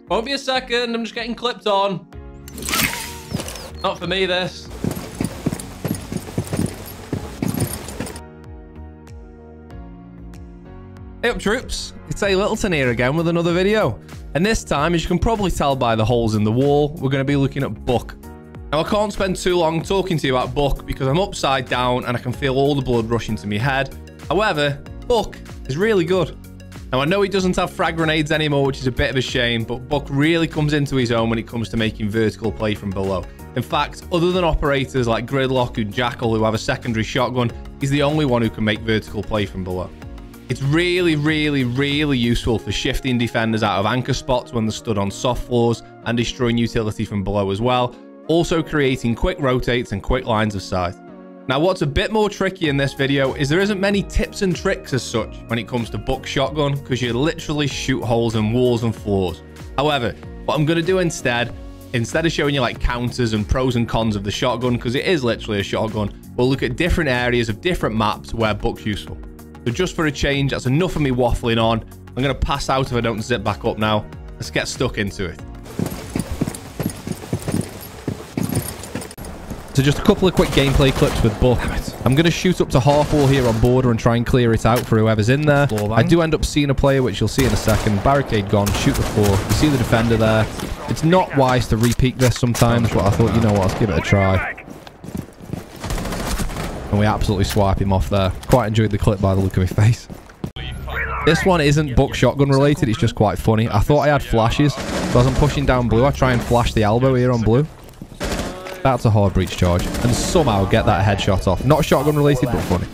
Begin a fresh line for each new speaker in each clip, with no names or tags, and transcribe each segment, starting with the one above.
Won't be a second. I'm just getting clipped on. Not for me, this. Hey up, troops. It's A Littleton here again with another video. And this time, as you can probably tell by the holes in the wall, we're going to be looking at Buck. Now, I can't spend too long talking to you about Buck because I'm upside down and I can feel all the blood rushing to my head. However, Buck is really good. Now, I know he doesn't have frag grenades anymore, which is a bit of a shame, but Buck really comes into his own when it comes to making vertical play from below. In fact, other than operators like Gridlock and Jackal who have a secondary shotgun, he's the only one who can make vertical play from below. It's really, really, really useful for shifting defenders out of anchor spots when they're stood on soft floors and destroying utility from below as well. Also creating quick rotates and quick lines of sight. Now, what's a bit more tricky in this video is there isn't many tips and tricks as such when it comes to Buck shotgun because you literally shoot holes in walls and floors. However, what I'm going to do instead of showing you like counters and pros and cons of the shotgun, because it is literally a shotgun, we'll look at different areas of different maps where Buck's useful. So just for a change, that's enough of me waffling on. I'm going to pass out if I don't zip back up now. Let's get stuck into it. So just a couple of quick gameplay clips with Buck. I'm going to shoot up to half wall here on border and try and clear it out for whoever's in there. I do end up seeing a player, which you'll see in a second. Barricade gone, shoot the floor. You see the defender there. It's not wise to re-peek this sometimes, but I thought, you know what, let's give it a try. And we absolutely swipe him off there. Quite enjoyed the clip by the look of his face. This one isn't Buck shotgun related, it's just quite funny. I thought I had flashes, so as I'm pushing down blue, I try and flash the elbow here on blue. That's a hard breach charge, and somehow get that headshot off. Not shotgun related, but funny.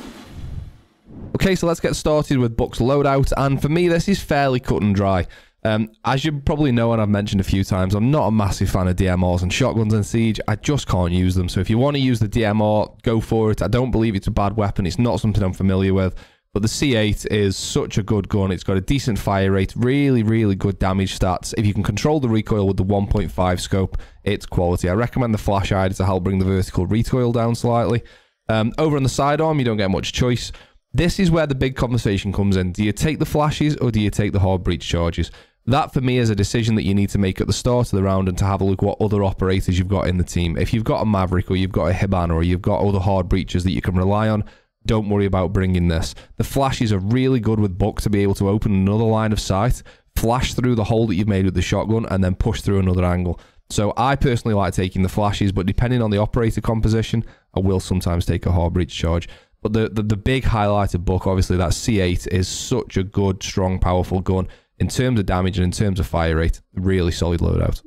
Okay, so let's get started with Buck's loadout, and for me, this is fairly cut and dry. As you probably know, and I've mentioned a few times, I'm not a massive fan of DMRs and shotguns in Siege. I just can't use them. So if you want to use the DMR, go for it. I don't believe it's a bad weapon. It's not something I'm familiar with. But the C8 is such a good gun. It's got a decent fire rate, really, really good damage stats. If you can control the recoil with the 1.5 scope, it's quality. I recommend the flash hider to help bring the vertical recoil down slightly. Over on the sidearm, you don't get much choice. This is where the big conversation comes in. Do you take the flashes or do you take the hard breach charges? That, for me, is a decision that you need to make at the start of the round and to have a look what other operators you've got in the team. If you've got a Maverick or you've got a Hibana or you've got other hard breaches that you can rely on, don't worry about bringing this. The flashes are really good with Buck to be able to open another line of sight, flash through the hole that you've made with the shotgun, and then push through another angle. So I personally like taking the flashes, but depending on the operator composition, I will sometimes take a hard breach charge. But the big highlight of Buck, obviously, that C8 is such a good, strong, powerful gun. In terms of damage and in terms of fire rate, really solid loadout.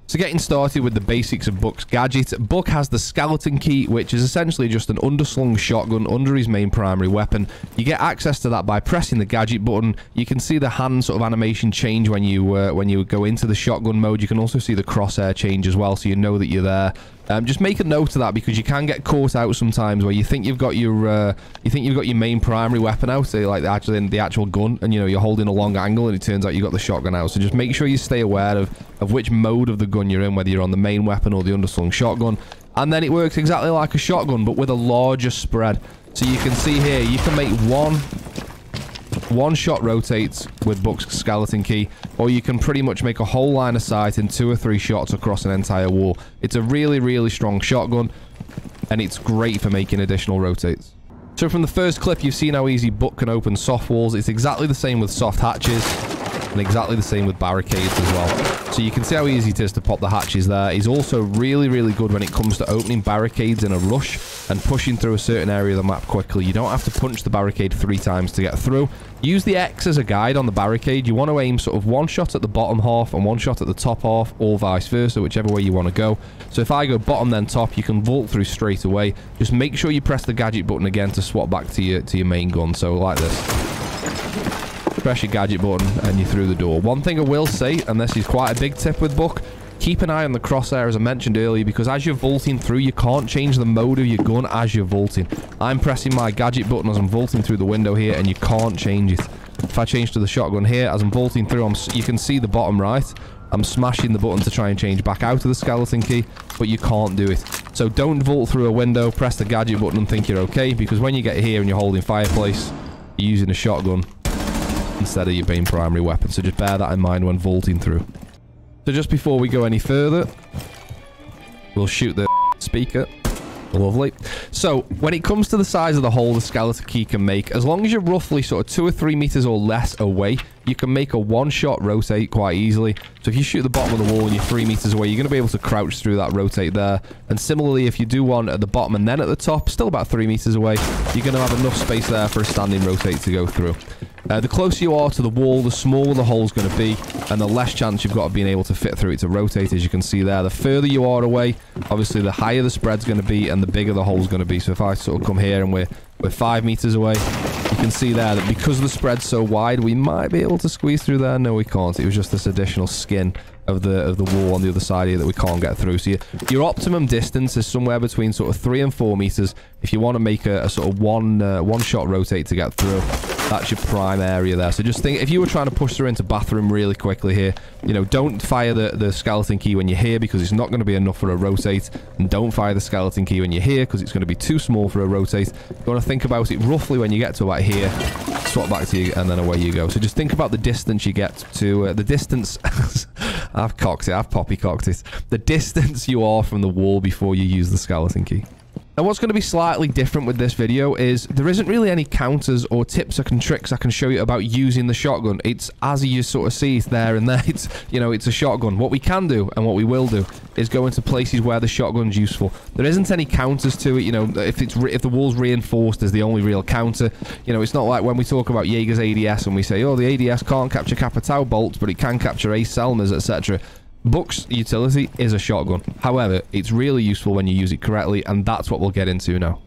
So getting started with the basics of Buck's gadget, Buck has the skeleton key, which is essentially just an underslung shotgun under his main primary weapon. You get access to that by pressing the gadget button. You can see the hand sort of animation change when you go into the shotgun mode. You can also see the crosshair change as well, so you know that you're there. Just make a note of that because you can get caught out sometimes where you think you've got your main primary weapon out, so like the actual gun, and you know you're holding a long angle and it turns out you got the shotgun out. So just make sure you stay aware of which mode of the gun you're in, whether you're on the main weapon or the underslung shotgun. And then it works exactly like a shotgun but with a larger spread. So you can see here you can make one shot rotates with Buck's skeleton key, or you can pretty much make a whole line of sight in 2 or 3 shots across an entire wall. It's a really, really strong shotgun, and it's great for making additional rotates. So from the first clip, you've seen how easy Buck can open soft walls. It's exactly the same with soft hatches, and exactly the same with barricades as well. So you can see how easy it is to pop the hatches there. He's also really, really good when it comes to opening barricades in a rush and pushing through a certain area of the map quickly. You don't have to punch the barricade 3 times to get through. Use the X as a guide on the barricade. You want to aim sort of 1 shot at the bottom half and 1 shot at the top half, or vice versa, whichever way you want to go. So if I go bottom then top, you can vault through straight away. Just make sure you press the gadget button again to swap back to your main gun. So like this. Press your gadget button and you're through the door. One thing I will say, and this is quite a big tip with Buck, keep an eye on the crosshair as I mentioned earlier, because as you're vaulting through, you can't change the mode of your gun as you're vaulting. I'm pressing my gadget button as I'm vaulting through the window here, and you can't change it. If I change to the shotgun here, as I'm vaulting through, you can see the bottom right. I'm smashing the button to try and change back out of the skeleton key, but you can't do it. So don't vault through a window, press the gadget button and think you're okay, because when you get here and you're holding fireplace, you're using a shotgun instead of your main primary weapon. So just bear that in mind when vaulting through. So just before we go any further, we'll shoot the speaker. Lovely. So when it comes to the size of the hole the skeleton key can make, as long as you're roughly sort of 2 or 3 meters or less away, you can make a one-shot rotate quite easily. So if you shoot the bottom of the wall and you're 3 meters away, you're going to be able to crouch through that rotate there. And similarly, if you do one at the bottom and then at the top, still about 3 meters away, you're going to have enough space there for a standing rotate to go through. The closer you are to the wall, the smaller the hole's going to be, and the less chance you've got of being able to fit through it to rotate, as you can see there. The further you are away, obviously the higher the spread's going to be, and the bigger the hole's going to be. So if I sort of come here and we're 5 meters away, you can see there that because the spread's so wide, we might be able to squeeze through there. No, we can't. It was just this additional skin of the wall on the other side here that we can't get through. So your optimum distance is somewhere between sort of 3 and 4 meters if you want to make a sort of one shot rotate to get through. That's your prime area there. So just think, if you were trying to push through into bathroom really quickly here, you know, don't fire the skeleton key when you're here, because it's not going to be enough for a rotate, and don't fire the skeleton key when you're here, because it's going to be too small for a rotate. You want to think about it roughly when you get to about here, swap back to you, and then away you go. So just think about the distance you get to, the distance, I've cocked it, I've poppycocked it, the distance you are from the wall before you use the skeleton key. Now, what's going to be slightly different with this video is there isn't really any counters or tips or tricks I can show you about using the shotgun. It's as you sort of see it there and there. It's, you know, it's a shotgun. What we can do and what we will do is go into places where the shotgun's useful. There isn't any counters to it. You know, if the wall's reinforced as the only real counter, you know, it's not like when we talk about Jaeger's ADS and we say, oh, the ADS can't capture Capitao bolts, but it can capture Ace Selmas, etc. Buck's utility is a shotgun. However, it's really useful when you use it correctly, and that's what we'll get into now.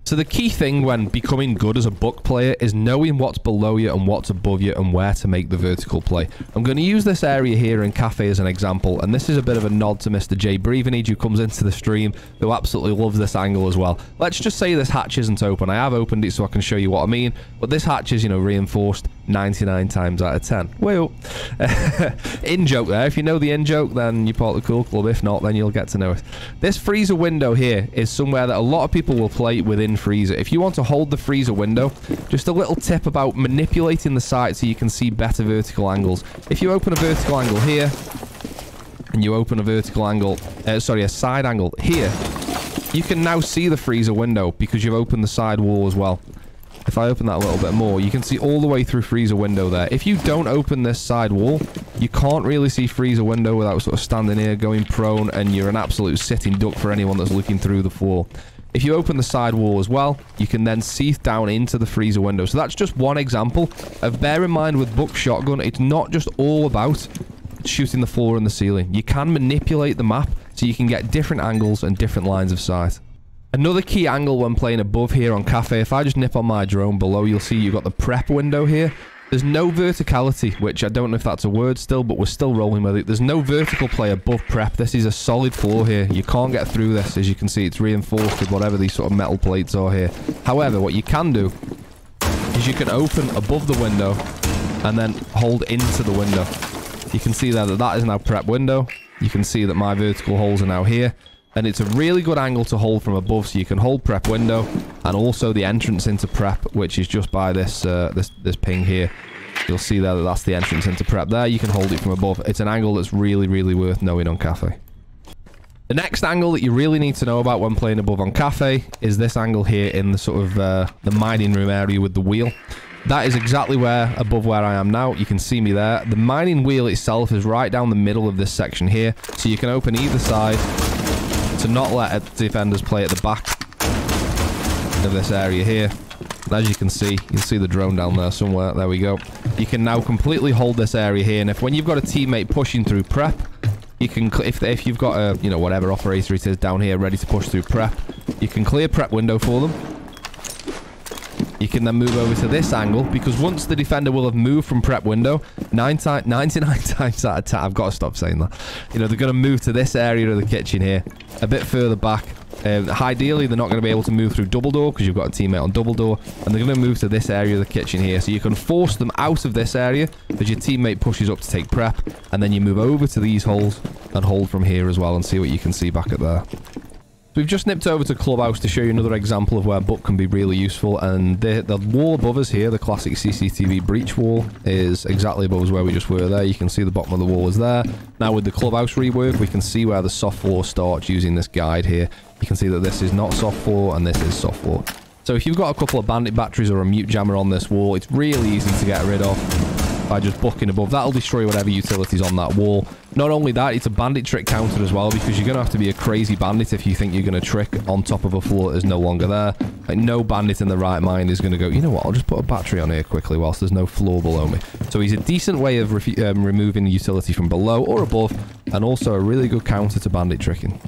So the key thing when becoming good as a Buck player is knowing what's below you and what's above you and where to make the vertical play. I'm going to use this area here in Kafe as an example, and this is a bit of a nod to Mr. J Brevenage, who comes into the stream, who absolutely loves this angle as well. Let's just say this hatch isn't open. I have opened it so I can show you what I mean, but this hatch is, you know, reinforced 99 times out of 10. Well, in-joke there. If you know the in-joke, then you're part of the cool club. If not, then you'll get to know it. This freezer window here is somewhere that a lot of people will play within freezer. If you want to hold the freezer window, just a little tip about manipulating the sight so you can see better vertical angles. If you open a vertical angle here, and you open a vertical angle, a side angle here, you can now see the freezer window because you've opened the side wall as well. If I open that a little bit more, you can see all the way through freezer window there. If you don't open this side wall, you can't really see freezer window without sort of standing here, going prone, and you're an absolute sitting duck for anyone that's looking through the floor. If you open the side wall as well, you can then see down into the freezer window. So that's just one example of, bear in mind with Buck Shotgun, it's not just all about shooting the floor and the ceiling. You can manipulate the map so you can get different angles and different lines of sight. Another key angle when playing above here on Kafe, if I just nip on my drone below, you'll see you've got the prep window here. There's no verticality, which I don't know if that's a word still, but we're still rolling with it. There's no vertical play above prep. This is a solid floor here. You can't get through this. As you can see, it's reinforced with whatever these sort of metal plates are here. However, what you can do is you can open above the window and then hold into the window. You can see there that that is now prep window. You can see that my vertical holes are now here. And it's a really good angle to hold from above, so you can hold prep window and also the entrance into prep, which is just by this this ping here. You'll see there that that's the entrance into prep there. You can hold it from above. It's an angle that's really, really worth knowing on Kafe. The next angle that you really need to know about when playing above on Kafe is this angle here in the sort of the mining room area with the wheel. That is exactly above where I am now. You can see me there. The mining wheel itself is right down the middle of this section here, so you can open either side to not let defenders play at the back of this area here. And as you can see the drone down there somewhere. There we go. You can now completely hold this area here, and when you've got a teammate pushing through prep, you can, if you've got a, you know, whatever operator it is down here ready to push through prep, you can clear prep window for them. You can then move over to this angle, because once the defender will have moved from prep window, 99 times out of 10, I've got to stop saying that. You know, they're going to move to this area of the kitchen here, a bit further back. Ideally, they're not going to be able to move through double door, because you've got a teammate on double door, and they're going to move to this area of the kitchen here. So you can force them out of this area as your teammate pushes up to take prep, and then you move over to these holes and hold from here as well, and see what you can see back at there. We've just nipped over to Clubhouse to show you another example of where Buck can be really useful, and the wall above us here, the classic CCTV breach wall, is exactly above us where we just were there. You can see the bottom of the wall is there. Now with the Clubhouse rework, we can see where the soft floor starts using this guide here. You can see that this is not soft floor and this is soft floor. So if you've got a couple of bandit batteries or a mute jammer on this wall, it's really easy to get rid of by just bucking above. That'll destroy whatever utilities on that wall. Not only that, it's a bandit trick counter as well, because you're going to have to be a crazy bandit if you think you're going to trick on top of a floor that is no longer there. Like, no bandit in the right mind is going to go, you know what, I'll just put a battery on here quickly whilst there's no floor below me. So he's a decent way of removing the utility from below or above, and also a really good counter to bandit tricking.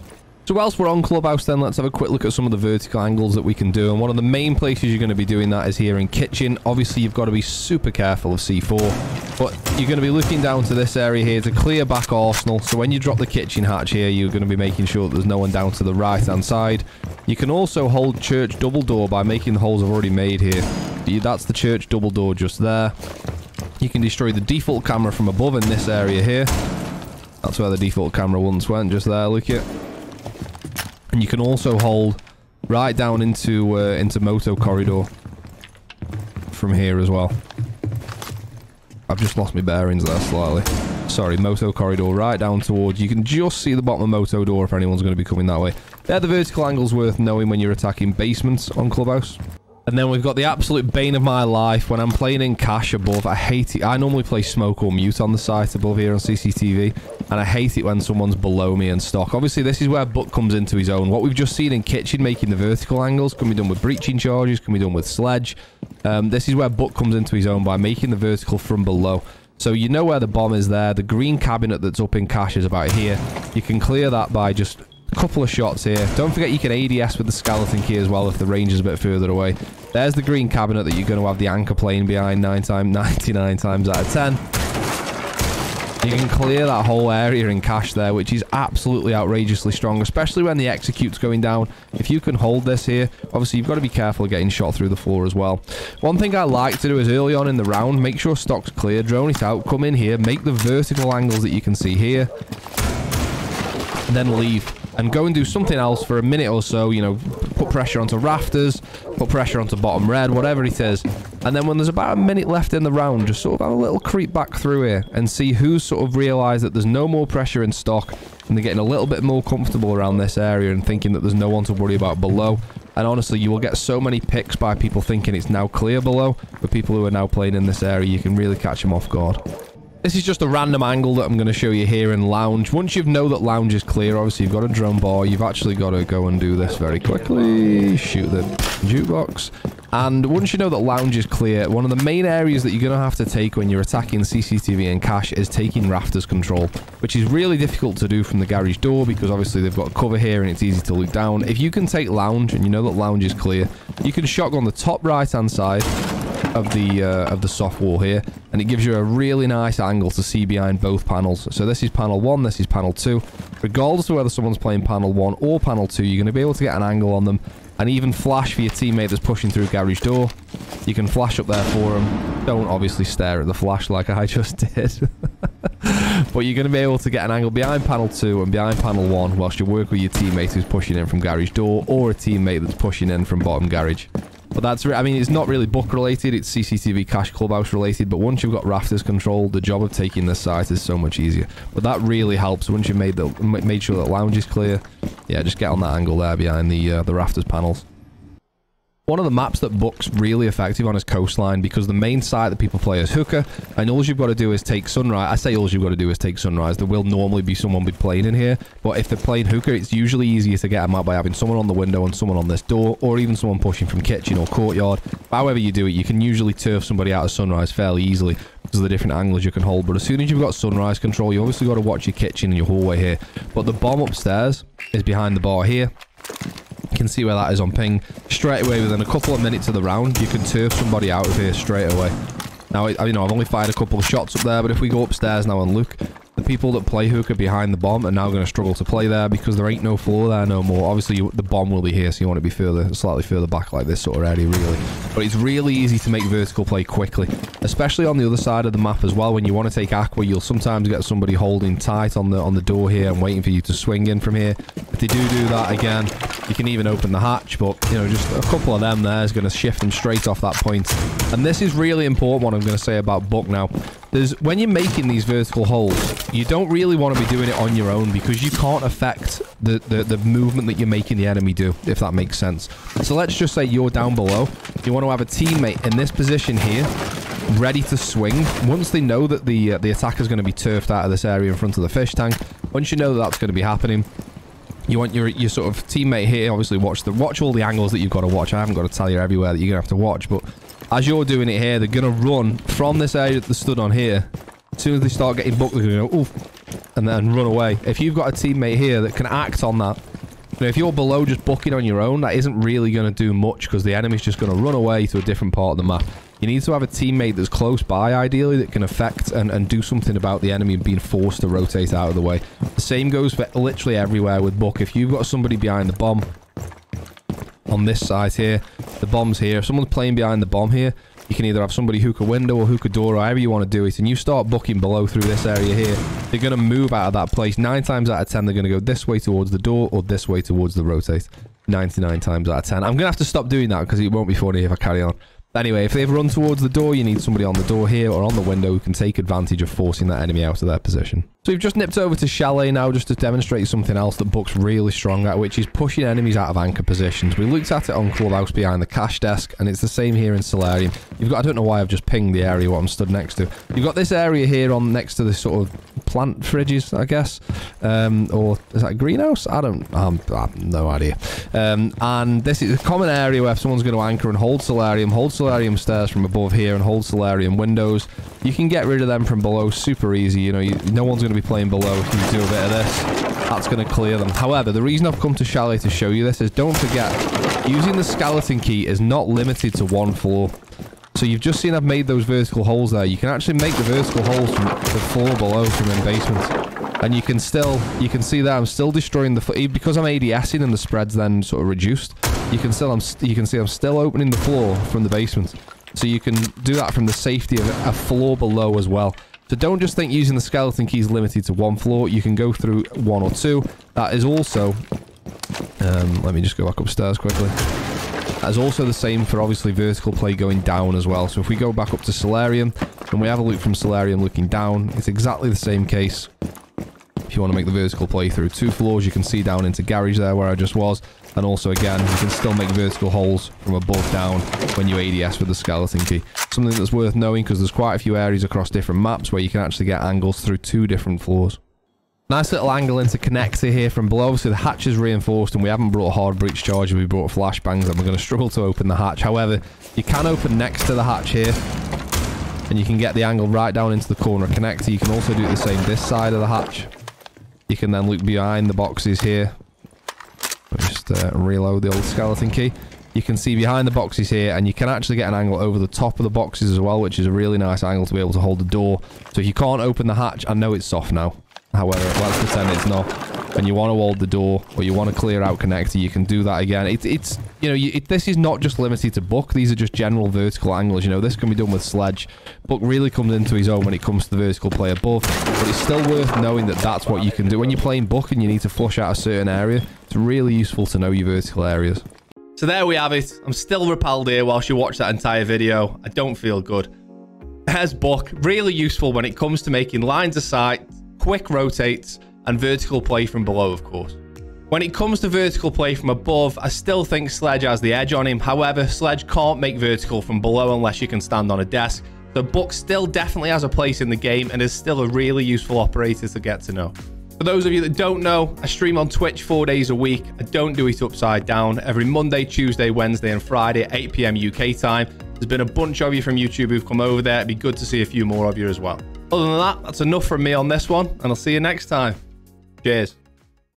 So whilst we're on Clubhouse then, let's have a quick look at some of the vertical angles that we can do. And one of the main places you're going to be doing that is here in kitchen. Obviously, you've got to be super careful of C4, but you're going to be looking down to this area here to clear back arsenal. So when you drop the kitchen hatch here, you're going to be making sure that there's no one down to the right-hand side. You can also hold church double door by making the holes I've already made here. That's the church double door just there. You can destroy the default camera from above in this area here. That's where the default camera once went, just there, look at it. And you can also hold right down into Moto Corridor from here as well. I've just lost my bearings there slightly. Sorry, Moto Corridor right down towards... You can just see the bottom of Moto door if anyone's going to be coming that way. They're the vertical angles worth knowing when you're attacking basements on Clubhouse. And then we've got the absolute bane of my life when I'm playing in cache above. I hate it. I normally play smoke or mute on the site above here on CCTV, and I hate it when someone's below me in stock. Obviously, this is where Buck comes into his own. What we've just seen in kitchen, making the vertical angles, can be done with breaching charges, can be done with sledge. This is where Buck comes into his own by making the vertical from below. So you know where the bomb is there. The green cabinet that's up in cache is about here. You can clear that by just a couple of shots here. Don't forget you can ADS with the skeleton key as well if the range is a bit further away. There's the green cabinet that you're going to have the anchor plane behind 99 times out of 10. You can clear that whole area in cache there, which is absolutely outrageously strong, especially when the execute's going down. If you can hold this here, obviously you've got to be careful of getting shot through the floor as well. One thing I like to do is early on in the round, make sure stock's clear, drone it out, come in here, make the vertical angles that you can see here, and then leave. And go and do something else for a minute or so, you know, put pressure onto rafters, put pressure onto bottom red, whatever it is. And then when there's about a minute left in the round, just sort of have a little creep back through here and see who's sort of realised that there's no more pressure in stock and they're getting a little bit more comfortable around this area and thinking that there's no one to worry about below. And honestly, you will get so many picks by people thinking it's now clear below. For people who are now playing in this area, you can really catch them off guard. This is just a random angle that I'm going to show you here in lounge. Once you know that lounge is clear, obviously you've got a drone bar. You've actually got to go and do this very quickly. Shoot the jukebox. And once you know that lounge is clear, one of the main areas that you're going to have to take when you're attacking CCTV and cache is taking rafters control, which is really difficult to do from the garage door because obviously they've got cover here and it's easy to look down. If you can take lounge and you know that lounge is clear, you can shotgun the top right hand side of the soft wall here, and it gives you a really nice angle to see behind both panels. So this is panel 1, this is panel 2. Regardless of whether someone's playing panel 1 or panel 2, you're going to be able to get an angle on them and even flash for your teammate that's pushing through garage door. You can flash up there for them. Don't obviously stare at the flash like I just did. But you're going to be able to get an angle behind panel 2 and behind panel 1 whilst you work with your teammate who's pushing in from garage door or a teammate that's pushing in from bottom garage. But that's, I mean, it's not really Buck related, it's CCTV cache Clubhouse related, but once you've got rafters controlled, the job of taking this site is so much easier. But that really helps once you've made sure that lounge is clear. Yeah, just get on that angle there behind the rafters panels. One of the maps that Buck's really effective on is Coastline, because the main site that people play is Hooker, and all you've got to do is take Sunrise. I say all you've got to do is take Sunrise. There will normally be someone be playing in here, but if they're playing Hooker, it's usually easier to get them out by having someone on the window and someone on this door, or even someone pushing from kitchen or courtyard. However you do it, you can usually turf somebody out of Sunrise fairly easily because of the different angles you can hold. But as soon as you've got Sunrise control, you obviously got to watch your kitchen and your hallway here. But the bomb upstairs is behind the bar here. You can see where that is on ping. Straight away, within a couple of minutes of the round, you can turf somebody out of here straight away. Now, you know, I've only fired a couple of shots up there, but if we go upstairs now and look, the people that play Hooker behind the bomb are now going to struggle to play there because there ain't no floor there no more. Obviously, the bomb will be here, so you want to be slightly further back like this sort of area, really. But it's really easy to make vertical play quickly, especially on the other side of the map as well. When you want to take Aqua, you'll sometimes get somebody holding tight on the door here and waiting for you to swing in from here. If they do that again, You can even open the hatch, but, you know, just a couple of them there is going to shift them straight off that point. And this is really important, what I'm going to say about Buck now. When you're making these vertical holes, you don't really want to be doing it on your own because you can't affect the movement that you're making the enemy do, if that makes sense. So let's just say you're down below. You want to have a teammate in this position here, ready to swing. Once they know that the attacker's going to be turfed out of this area in front of the fish tank, once you know that that's going to be happening, you want your sort of teammate here, obviously watch all the angles that you've got to watch. I haven't got to tell you everywhere that you're going to have to watch, but as you're doing it here, they're going to run from this area that they stood on here. As soon as they start getting booked, they're going to go, oof, and then run away. If you've got a teammate here that can act on that, you know, if you're below just booking on your own, that isn't really going to do much because the enemy's just going to run away to a different part of the map. You need to have a teammate that's close by, ideally, that can affect and do something about the enemy being forced to rotate out of the way. The same goes for literally everywhere with Buck. If you've got somebody behind the bomb on this side here, the bomb's here. If someone's playing behind the bomb here, you can either have somebody hook a window or hook a door, or however you want to do it, and you start booking below through this area here, they're going to move out of that place. 9 times out of 10, they're going to go this way towards the door or this way towards the rotate. 99 times out of 10. I'm going to have to stop doing that because it won't be funny if I carry on. Anyway, if they've run towards the door, you need somebody on the door here or on the window who can take advantage of forcing that enemy out of their position. So we've just nipped over to Chalet now just to demonstrate something else that Buck's really strong at, which is pushing enemies out of anchor positions. We looked at it on Clubhouse behind the cash desk, and it's the same here in Solarium. You've got, I don't know why I've just pinged the area what I'm stood next to. You've got this area here on next to this sort of plant fridges, I guess. Or is that a greenhouse? I have no idea. And this is a common area where if someone's going to anchor and hold Solarium stairs from above here and hold Solarium windows. You can get rid of them from below super easy. You know, no one's going to be playing below if you do a bit of this. That's going to clear them. However, the reason I've come to Chalet to show you this is don't forget, using the skeleton key is not limited to one floor. So you've just seen I've made those vertical holes there. You can actually make the vertical holes from the floor below from in basement. And you can see that I'm still destroying the, because I'm ADSing and the spread's then sort of reduced. You can see I'm still opening the floor from the basement. So you can do that from the safety of a floor below as well. So don't just think using the skeleton key is limited to one floor. You can go through one or two. That is also, let me just go back upstairs quickly. That is also the same for obviously vertical play going down as well. So if we go back up to Solarium and we have a look from Solarium looking down, it's exactly the same case. If you want to make the vertical play through 2 floors, you can see down into garage there where I just was. And also, again, you can still make vertical holes from above down when you ADS with the skeleton key. Something that's worth knowing because there's quite a few areas across different maps where you can actually get angles through 2 different floors. Nice little angle into connector here from below. Obviously, the hatch is reinforced and we haven't brought a hard breach charger. We brought flashbangs and we're going to struggle to open the hatch. However, you can open next to the hatch here and you can get the angle right down into the corner of connector. You can also do the same this side of the hatch. You can then look behind the boxes here. Just reload the old skeleton key. You can see behind the boxes here, and you can actually get an angle over the top of the boxes as well, which is a really nice angle to be able to hold the door. So if you can't open the hatch, I know it's soft now. However, let's pretend it's not. And you want to hold the door, or you want to clear out connector, you can do that again. It's you know, this is not just limited to Buck. These are just general vertical angles. You know, this can be done with Sledge. Buck really comes into his own when it comes to the vertical play above, but it's still worth knowing that that's what you can do when you're playing Buck and you need to flush out a certain area. It's really useful to know your vertical areas. So there we have it. I'm still repelled here whilst you watch that entire video. I don't feel good. There's Buck. Really useful when it comes to making lines of sight, quick rotates, and vertical play from below, of course. When it comes to vertical play from above, I still think Sledge has the edge on him. However, Sledge can't make vertical from below unless you can stand on a desk. So Buck still definitely has a place in the game and is still a really useful operator to get to know. For those of you that don't know, I stream on Twitch 4 days a week. I don't do it upside down. Every Monday, Tuesday, Wednesday, and Friday at 8 PM UK time. There's been a bunch of you from YouTube who've come over there. It'd be good to see a few more of you as well. Other than that, that's enough from me on this one, and I'll see you next time. Cheers.